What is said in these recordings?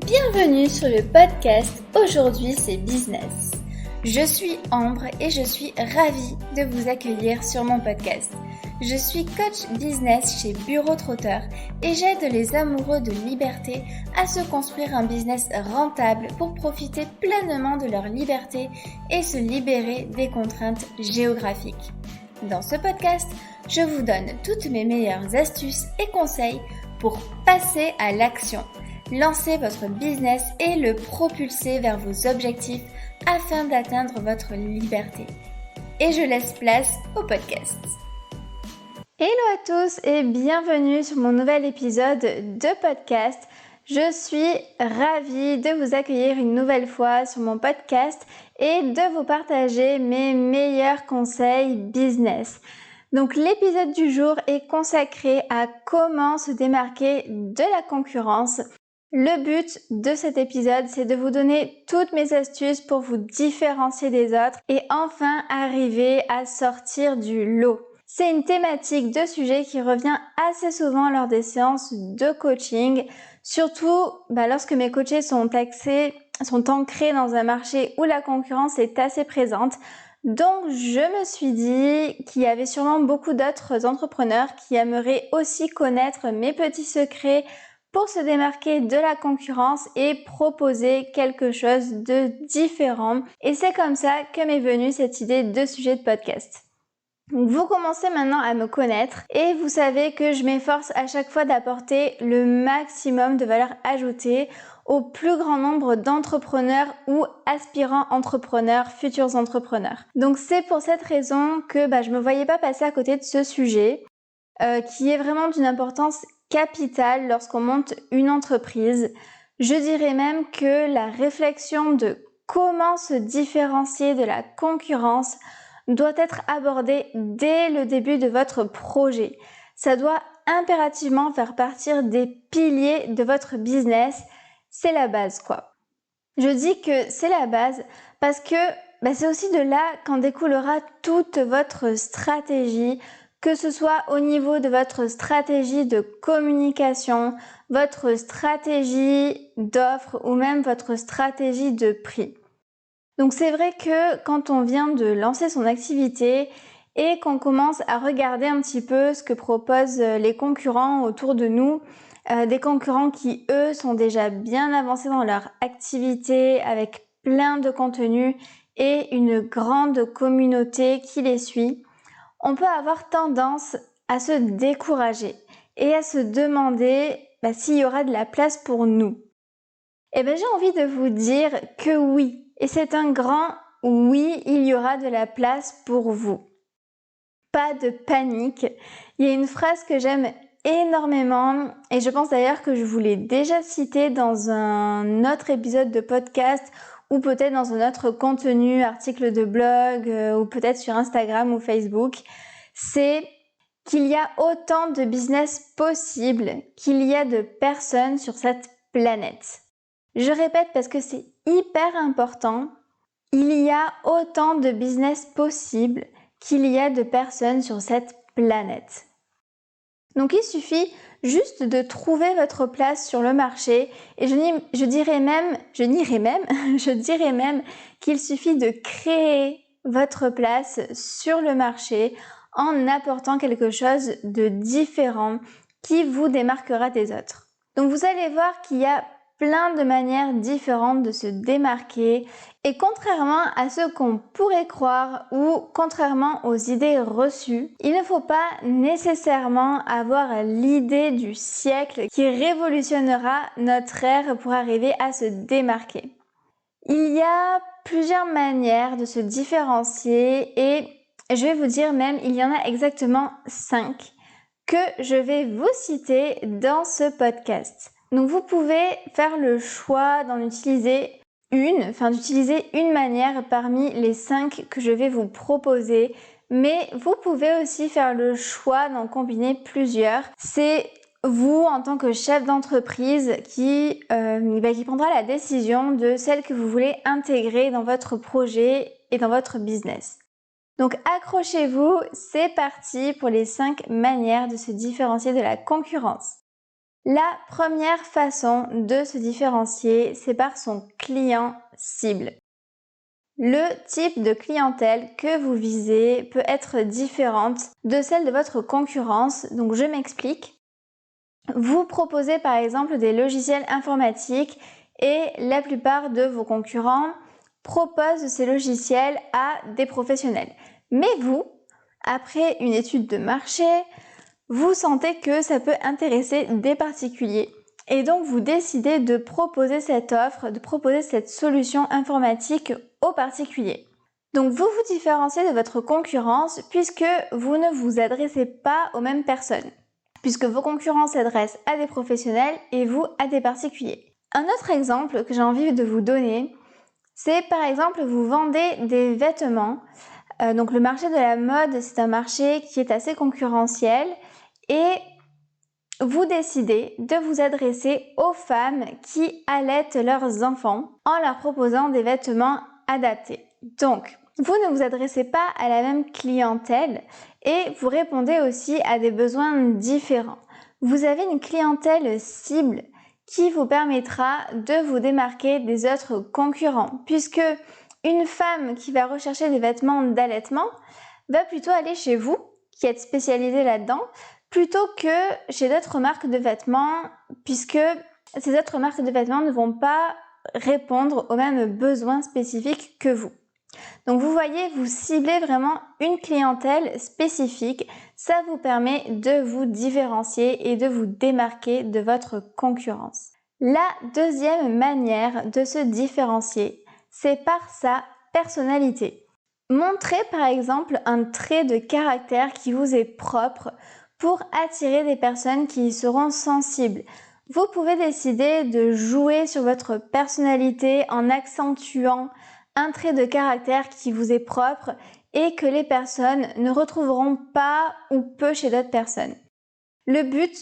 Bienvenue sur le podcast Aujourd'hui c'est business. Je suis Ambre et je suis ravie de vous accueillir sur mon podcast. Je suis coach business chez Bureau Trotteur et j'aide les amoureux de liberté à se construire un business rentable pour profiter pleinement de leur liberté et se libérer des contraintes géographiques. Dans ce podcast, je vous donne toutes mes meilleures astuces et conseils pour passer à l'action. Lancez votre business et le propulser vers vos objectifs afin d'atteindre votre liberté. Et je laisse place au podcast. Hello à tous et bienvenue sur mon nouvel épisode de podcast. Je suis ravie de vous accueillir une nouvelle fois sur mon podcast et de vous partager mes meilleurs conseils business. Donc l'épisode du jour est consacré à comment se démarquer de la concurrence. Le but de cet épisode, c'est de vous donner toutes mes astuces pour vous différencier des autres et enfin arriver à sortir du lot. C'est une thématique de sujet qui revient assez souvent lors des séances de coaching, surtout lorsque mes coachés sont ancrés dans un marché où la concurrence est assez présente. Donc je me suis dit qu'il y avait sûrement beaucoup d'autres entrepreneurs qui aimeraient aussi connaître mes petits secrets pour se démarquer de la concurrence et proposer quelque chose de différent. Et c'est comme ça que m'est venue cette idée de sujet de podcast. Donc vous commencez maintenant à me connaître et vous savez que je m'efforce à chaque fois d'apporter le maximum de valeur ajoutée au plus grand nombre d'entrepreneurs ou aspirants entrepreneurs, futurs entrepreneurs. Donc c'est pour cette raison que je me voyais pas passer à côté de ce sujet qui est vraiment d'une importance capitale lorsqu'on monte une entreprise. Je dirais même que la réflexion de comment se différencier de la concurrence doit être abordée dès le début de votre projet. Ça doit impérativement faire partie des piliers de votre business. C'est la base, quoi. Je dis que c'est la base parce que c'est aussi de là qu'en découlera toute votre stratégie, que ce soit au niveau de votre stratégie de communication, votre stratégie d'offre ou même votre stratégie de prix. Donc c'est vrai que quand on vient de lancer son activité et qu'on commence à regarder un petit peu ce que proposent les concurrents autour de nous, des concurrents qui eux sont déjà bien avancés dans leur activité avec plein de contenu et une grande communauté qui les suit, on peut avoir tendance à se décourager et à se demander s'il y aura de la place pour nous. Et j'ai envie de vous dire que oui, et c'est un grand oui, il y aura de la place pour vous. Pas de panique. Il y a une phrase que j'aime énormément et je pense d'ailleurs que je vous l'ai déjà citée dans un autre épisode de podcast ou peut-être dans un autre contenu, article de blog ou peut-être sur Instagram ou Facebook. C'est qu'il y a autant de business possibles qu'il y a de personnes sur cette planète. Je répète parce que c'est hyper important. Il y a autant de business possibles qu'il y a de personnes sur cette planète. Donc il suffit juste de trouver votre place sur le marché et je dirais même qu'il suffit de créer votre place sur le marché en apportant quelque chose de différent qui vous démarquera des autres. Donc vous allez voir qu'il y a plein de manières différentes de se démarquer et contrairement à ce qu'on pourrait croire ou contrairement aux idées reçues, il ne faut pas nécessairement avoir l'idée du siècle qui révolutionnera notre ère pour arriver à se démarquer. Il y a plusieurs manières de se différencier et je vais vous dire même, il y en a exactement 5 que je vais vous citer dans ce podcast. Donc vous pouvez faire le choix d'utiliser une manière parmi les 5 que je vais vous proposer, mais vous pouvez aussi faire le choix d'en combiner plusieurs. C'est vous, en tant que chef d'entreprise, qui prendra la décision de celle que vous voulez intégrer dans votre projet et dans votre business. Donc accrochez-vous, c'est parti pour les 5 manières de se différencier de la concurrence. La première façon de se différencier, c'est par son client cible. Le type de clientèle que vous visez peut être différente de celle de votre concurrence, donc je m'explique. Vous proposez par exemple des logiciels informatiques et la plupart de vos concurrents proposent ces logiciels à des professionnels. Mais vous, après une étude de marché, vous sentez que ça peut intéresser des particuliers et donc vous décidez de proposer cette offre, de proposer cette solution informatique aux particuliers. Donc vous vous différenciez de votre concurrence puisque vous ne vous adressez pas aux mêmes personnes, puisque vos concurrents s'adressent à des professionnels et vous à des particuliers. Un autre exemple que j'ai envie de vous donner, c'est par exemple vous vendez des vêtements. Donc le marché de la mode, c'est un marché qui est assez concurrentiel et vous décidez de vous adresser aux femmes qui allaitent leurs enfants en leur proposant des vêtements adaptés. Donc, vous ne vous adressez pas à la même clientèle et vous répondez aussi à des besoins différents. Vous avez une clientèle cible qui vous permettra de vous démarquer des autres concurrents, puisque une femme qui va rechercher des vêtements d'allaitement va plutôt aller chez vous, qui êtes spécialisé là-dedans, plutôt que chez d'autres marques de vêtements, puisque ces autres marques de vêtements ne vont pas répondre aux mêmes besoins spécifiques que vous. Donc vous voyez, vous ciblez vraiment une clientèle spécifique. Ça vous permet de vous différencier et de vous démarquer de votre concurrence. La deuxième manière de se différencier, c'est par sa personnalité. Montrez par exemple un trait de caractère qui vous est propre pour attirer des personnes qui y seront sensibles. Vous pouvez décider de jouer sur votre personnalité en accentuant un trait de caractère qui vous est propre et que les personnes ne retrouveront pas ou peu chez d'autres personnes. Le but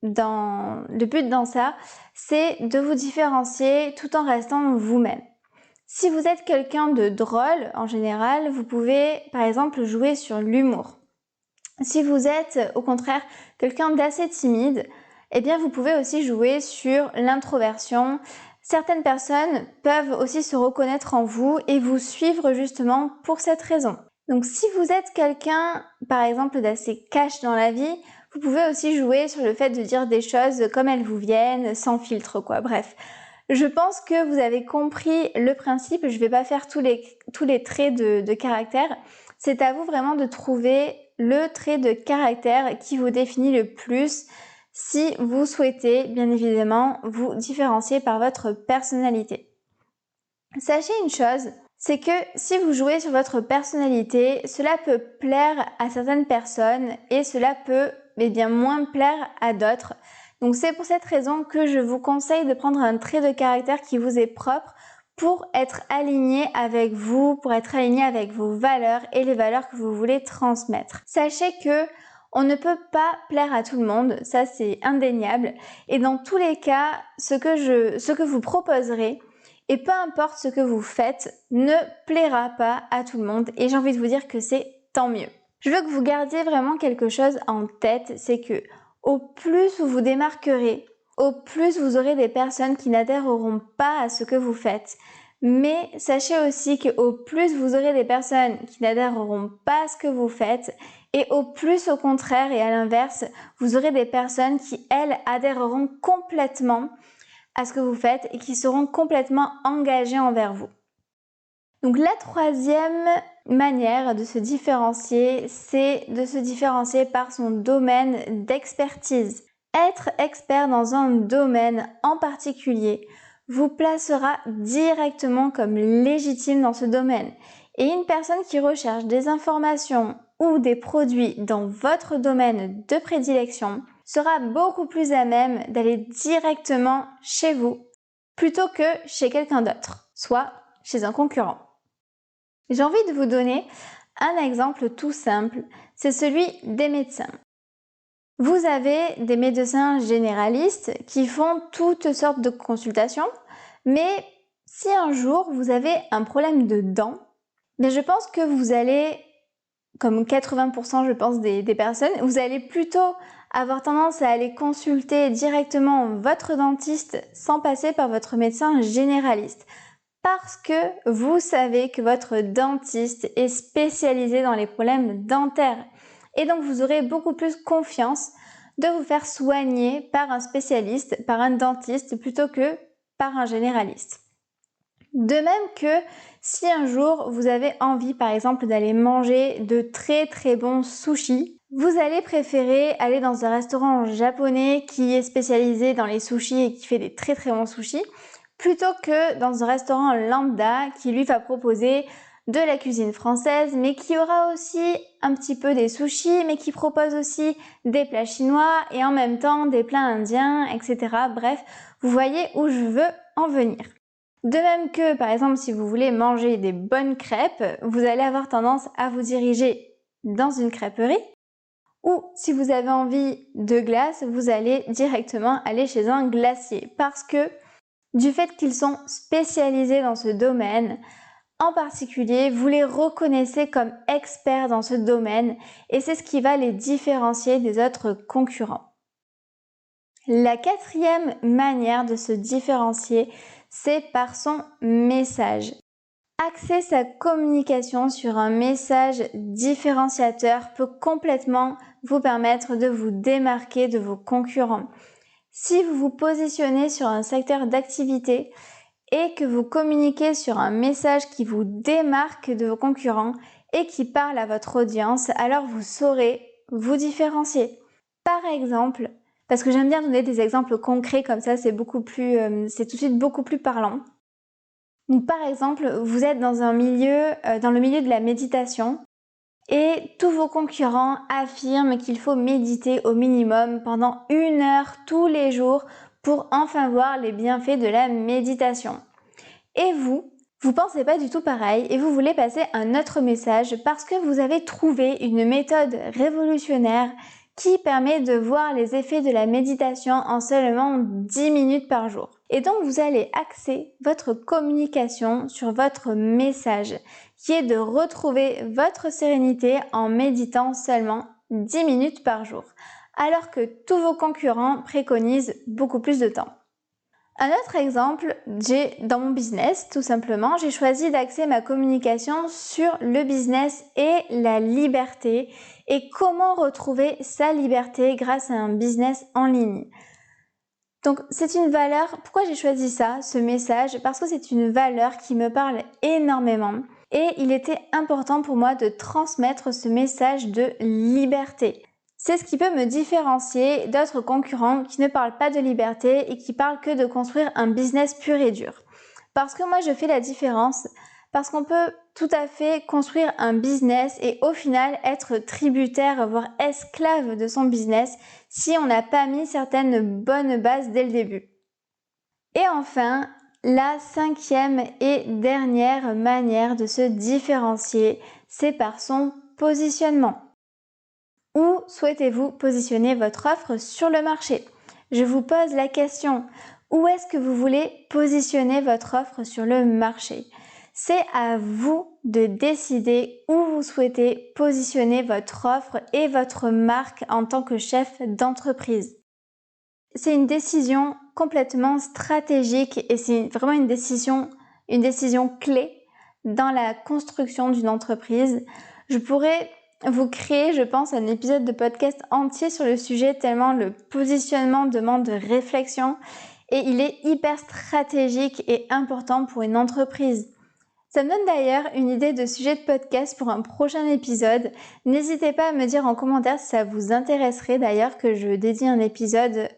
dans ça, c'est de vous différencier tout en restant vous-même. Si vous êtes quelqu'un de drôle, en général, vous pouvez par exemple jouer sur l'humour. Si vous êtes au contraire quelqu'un d'assez timide, eh bien vous pouvez aussi jouer sur l'introversion. Certaines personnes peuvent aussi se reconnaître en vous et vous suivre justement pour cette raison. Donc si vous êtes quelqu'un par exemple d'assez cash dans la vie, vous pouvez aussi jouer sur le fait de dire des choses comme elles vous viennent, sans filtre quoi, bref. Je pense que vous avez compris le principe, je ne vais pas faire tous les traits de caractère. C'est à vous vraiment de trouver le trait de caractère qui vous définit le plus si vous souhaitez bien évidemment vous différencier par votre personnalité. Sachez une chose, c'est que si vous jouez sur votre personnalité, cela peut plaire à certaines personnes et cela peut moins plaire à d'autres. Donc c'est pour cette raison que je vous conseille de prendre un trait de caractère qui vous est propre pour être aligné avec vous, pour être aligné avec vos valeurs et les valeurs que vous voulez transmettre. Sachez que on ne peut pas plaire à tout le monde, ça c'est indéniable. Et dans tous les cas, ce que vous proposerez, et peu importe ce que vous faites, ne plaira pas à tout le monde. Et j'ai envie de vous dire que c'est tant mieux. Je veux que vous gardiez vraiment quelque chose en tête, c'est que au plus vous vous démarquerez, au plus vous aurez des personnes qui n'adhéreront pas à ce que vous faites. Mais sachez aussi qu'au plus vous aurez des personnes qui n'adhéreront pas à ce que vous faites, et au plus au contraire et à l'inverse, vous aurez des personnes qui, elles, adhéreront complètement à ce que vous faites et qui seront complètement engagées envers vous. Donc la troisième manière de se différencier, c'est de se différencier par son domaine d'expertise. Être expert dans un domaine en particulier vous placera directement comme légitime dans ce domaine. Et une personne qui recherche des informations ou des produits dans votre domaine de prédilection sera beaucoup plus à même d'aller directement chez vous plutôt que chez quelqu'un d'autre, soit chez un concurrent. J'ai envie de vous donner un exemple tout simple, c'est celui des médecins. Vous avez des médecins généralistes qui font toutes sortes de consultations, mais si un jour vous avez un problème de dents, je pense que vous allez, comme 80% je pense des personnes, vous allez plutôt avoir tendance à aller consulter directement votre dentiste sans passer par votre médecin généraliste. Parce que vous savez que votre dentiste est spécialisé dans les problèmes dentaires. Et donc vous aurez beaucoup plus confiance de vous faire soigner par un spécialiste, par un dentiste, plutôt que par un généraliste. De même que si un jour vous avez envie par exemple d'aller manger de très très bons sushis, vous allez préférer aller dans un restaurant japonais qui est spécialisé dans les sushis et qui fait des très très bons sushis, plutôt que dans un restaurant lambda qui lui va proposer de la cuisine française, mais qui aura aussi un petit peu des sushis, mais qui propose aussi des plats chinois et en même temps des plats indiens, etc. Bref, vous voyez où je veux en venir. De même que, par exemple, si vous voulez manger des bonnes crêpes, vous allez avoir tendance à vous diriger dans une crêperie. Ou si vous avez envie de glace, vous allez directement aller chez un glacier. Parce que du fait qu'ils sont spécialisés dans ce domaine, en particulier, vous les reconnaissez comme experts dans ce domaine et c'est ce qui va les différencier des autres concurrents. La quatrième manière de se différencier, c'est par son message. Axer sa communication sur un message différenciateur peut complètement vous permettre de vous démarquer de vos concurrents. Si vous vous positionnez sur un secteur d'activité et que vous communiquez sur un message qui vous démarque de vos concurrents et qui parle à votre audience, alors vous saurez vous différencier. Par exemple, parce que j'aime bien donner des exemples concrets comme ça, c'est tout de suite beaucoup plus parlant. Donc, par exemple, vous êtes dans le milieu de la méditation et tous vos concurrents affirment qu'il faut méditer au minimum pendant 1 heure tous les jours pour enfin voir les bienfaits de la méditation. Et vous pensez pas du tout pareil et vous voulez passer un autre message parce que vous avez trouvé une méthode révolutionnaire qui permet de voir les effets de la méditation en seulement 10 minutes par jour. Et donc vous allez axer votre communication sur votre message qui est de retrouver votre sérénité en méditant seulement 10 minutes par jour, alors que tous vos concurrents préconisent beaucoup plus de temps. Un autre exemple, dans mon business, tout simplement, j'ai choisi d'axer ma communication sur le business et la liberté et comment retrouver sa liberté grâce à un business en ligne. Donc c'est une valeur, pourquoi j'ai choisi ça, ce message? Parce que c'est une valeur qui me parle énormément et il était important pour moi de transmettre ce message de liberté. C'est ce qui peut me différencier d'autres concurrents qui ne parlent pas de liberté et qui parlent que de construire un business pur et dur. Parce que moi je fais la différence, parce qu'on peut tout à fait construire un business et au final être tributaire, voire esclave de son business si on n'a pas mis certaines bonnes bases dès le début. Et enfin, la 5e et dernière manière de se différencier, c'est par son positionnement. Où souhaitez-vous positionner votre offre sur le marché? Je vous pose la question, où est-ce que vous voulez positionner votre offre sur le marché? C'est à vous de décider où vous souhaitez positionner votre offre et votre marque en tant que chef d'entreprise. C'est une décision complètement stratégique et c'est vraiment une décision clé dans la construction d'une entreprise. Je pourrais vous créer, je pense, un épisode de podcast entier sur le sujet tellement le positionnement demande de réflexion et il est hyper stratégique et important pour une entreprise. Ça me donne d'ailleurs une idée de sujet de podcast pour un prochain épisode. N'hésitez pas à me dire en commentaire si ça vous intéresserait d'ailleurs que je dédie un épisode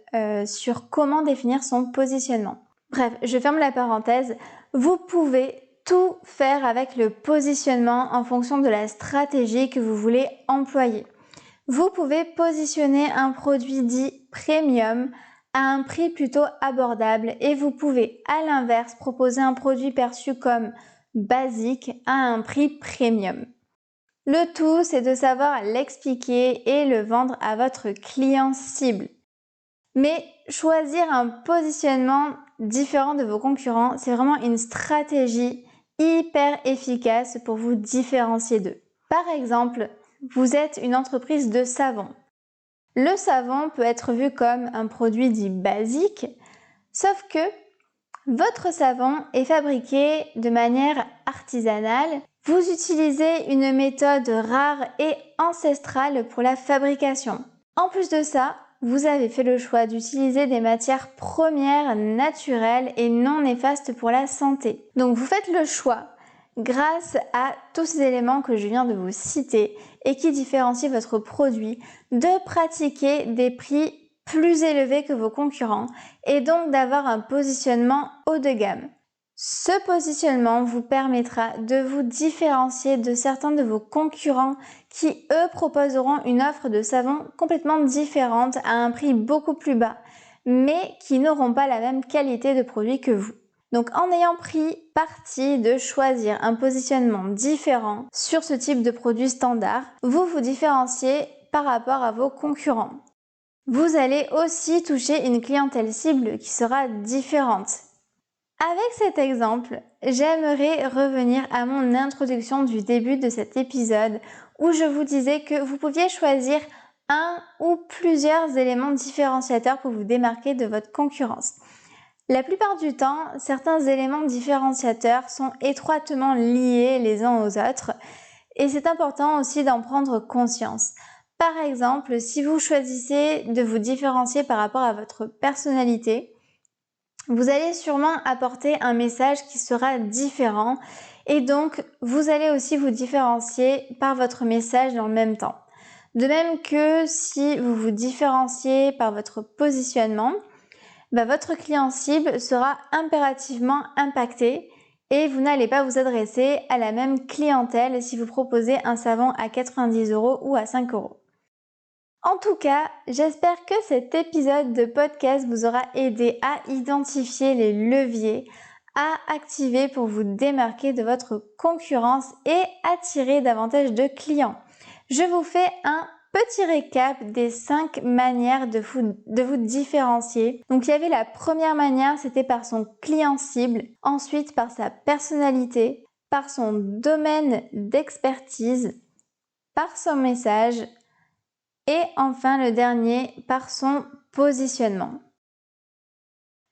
sur comment définir son positionnement. Bref, je ferme la parenthèse. Vous pouvez tout faire avec le positionnement en fonction de la stratégie que vous voulez employer. Vous pouvez positionner un produit dit premium à un prix plutôt abordable et vous pouvez à l'inverse proposer un produit perçu comme basique à un prix premium. Le tout, c'est de savoir l'expliquer et le vendre à votre client cible. Mais choisir un positionnement différent de vos concurrents, c'est vraiment une stratégie hyper efficace pour vous différencier d'eux. Par exemple, vous êtes une entreprise de savon. Le savon peut être vu comme un produit dit basique, sauf que votre savon est fabriqué de manière artisanale. Vous utilisez une méthode rare et ancestrale pour la fabrication. En plus de ça, vous avez fait le choix d'utiliser des matières premières naturelles et non néfastes pour la santé. Donc vous faites le choix, grâce à tous ces éléments que je viens de vous citer et qui différencient votre produit, de pratiquer des prix plus élevés que vos concurrents et donc d'avoir un positionnement haut de gamme. Ce positionnement vous permettra de vous différencier de certains de vos concurrents qui, eux, proposeront une offre de savon complètement différente à un prix beaucoup plus bas, mais qui n'auront pas la même qualité de produit que vous. Donc en ayant pris parti de choisir un positionnement différent sur ce type de produit standard, vous vous différenciez par rapport à vos concurrents. Vous allez aussi toucher une clientèle cible qui sera différente. Avec cet exemple, j'aimerais revenir à mon introduction du début de cet épisode où je vous disais que vous pouviez choisir un ou plusieurs éléments différenciateurs pour vous démarquer de votre concurrence. La plupart du temps, certains éléments différenciateurs sont étroitement liés les uns aux autres et c'est important aussi d'en prendre conscience. Par exemple, si vous choisissez de vous différencier par rapport à votre personnalité, vous allez sûrement apporter un message qui sera différent et donc vous allez aussi vous différencier par votre message dans le même temps. De même que si vous vous différenciez par votre positionnement, votre client cible sera impérativement impacté et vous n'allez pas vous adresser à la même clientèle si vous proposez un savon à 90 € ou à 5 €. En tout cas, j'espère que cet épisode de podcast vous aura aidé à identifier les leviers à activer pour vous démarquer de votre concurrence et attirer davantage de clients. Je vous fais un petit récap des 5 manières de vous différencier. Donc il y avait la première manière, c'était par son client cible, ensuite par sa personnalité, par son domaine d'expertise, par son message, et enfin le dernier, par son positionnement.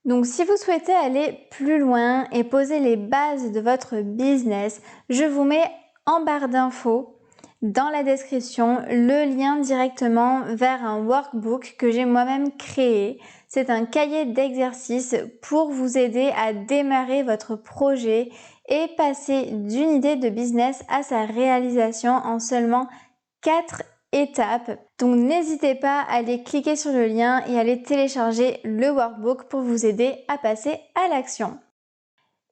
Donc si vous souhaitez aller plus loin et poser les bases de votre business, je vous mets en barre d'infos dans la description le lien directement vers un workbook que j'ai moi-même créé. C'est un cahier d'exercices pour vous aider à démarrer votre projet et passer d'une idée de business à sa réalisation en seulement 4 étapes. Donc n'hésitez pas à aller cliquer sur le lien et à aller télécharger le workbook pour vous aider à passer à l'action.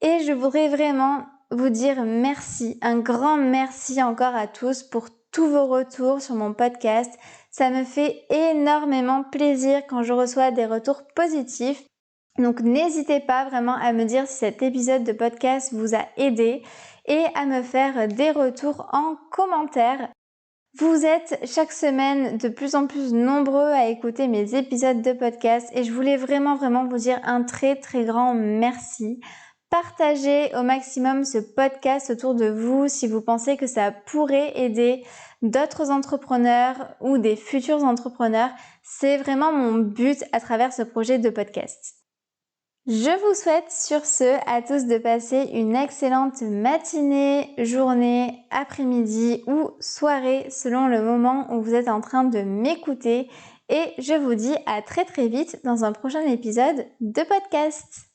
Et je voudrais vraiment vous dire merci, un grand merci encore à tous pour tous vos retours sur mon podcast. Ça me fait énormément plaisir quand je reçois des retours positifs. Donc n'hésitez pas vraiment à me dire si cet épisode de podcast vous a aidé et à me faire des retours en commentaire. Vous êtes chaque semaine de plus en plus nombreux à écouter mes épisodes de podcast et je voulais vraiment vous dire un très grand merci. Partagez au maximum ce podcast autour de vous si vous pensez que ça pourrait aider d'autres entrepreneurs ou des futurs entrepreneurs. C'est vraiment mon but à travers ce projet de podcast. Je vous souhaite sur ce à tous de passer une excellente matinée, journée, après-midi ou soirée selon le moment où vous êtes en train de m'écouter et je vous dis à très vite dans un prochain épisode de podcast.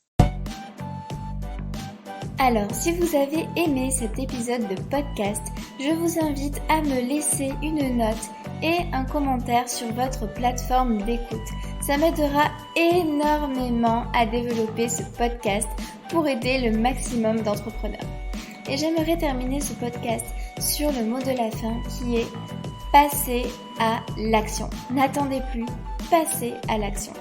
Alors, si vous avez aimé cet épisode de podcast, je vous invite à me laisser une note et un commentaire sur votre plateforme d'écoute. Ça m'aidera énormément à développer ce podcast pour aider le maximum d'entrepreneurs. Et j'aimerais terminer ce podcast sur le mot de la fin qui est passer à l'action. N'attendez plus, passez à l'action.